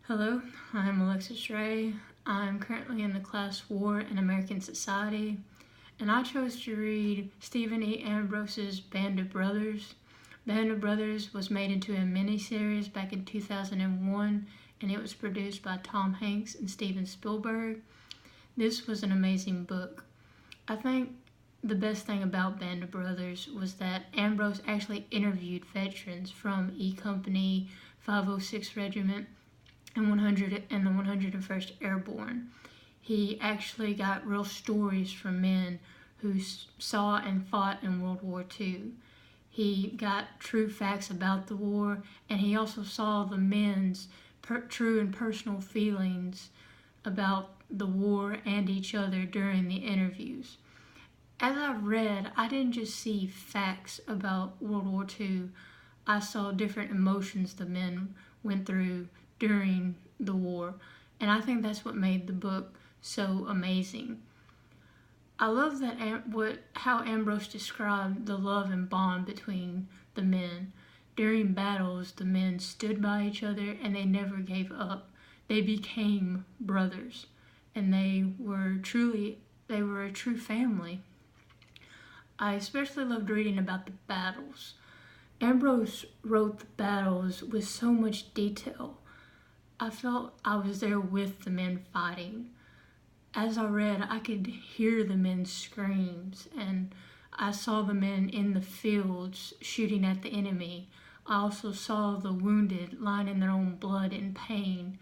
Hello, I'm Alexis Ray. I'm currently in the class War and American Society, and I chose to read Stephen E. Ambrose's Band of Brothers. Band of Brothers was made into a miniseries back in 2001, and it was produced by Tom Hanks and Steven Spielberg. This was an amazing book. I think the best thing about Band of Brothers was that Ambrose actually interviewed veterans from E Company, 506 Regiment, and the 101st Airborne. He actually got real stories from men who saw and fought in World War II. He got true facts about the war, and he also saw the men's true and personal feelings about the war and each other during the interviews. As I read, I didn't just see facts about World War II. I saw different emotions the men went through during the war, and I think that's what made the book so amazing. I love that how Ambrose described the love and bond between the men. During battles, the men stood by each other and they never gave up. They became brothers, and they were a true family. I especially loved reading about the battles. Ambrose wrote the battles with so much detail. I felt I was there with the men fighting. As I read, I could hear the men's screams, and I saw the men in the fields shooting at the enemy. I also saw the wounded lying in their own blood in pain.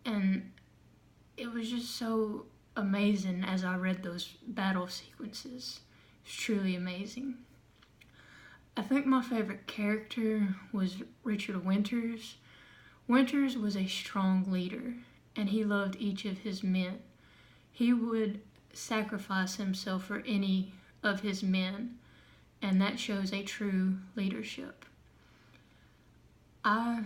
And it was just so amazing as I read those battle sequences. It's truly amazing. I think my favorite character was Richard Winters. Winters was a strong leader, and he loved each of his men. He would sacrifice himself for any of his men, and that shows a true leadership. I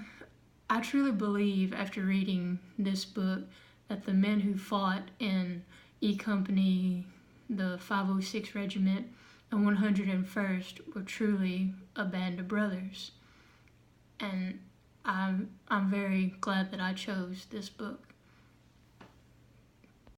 truly believe after reading this book that the men who fought in E Company, the 506 Regiment, and 101st were truly a band of brothers. And I'm very glad that I chose this book.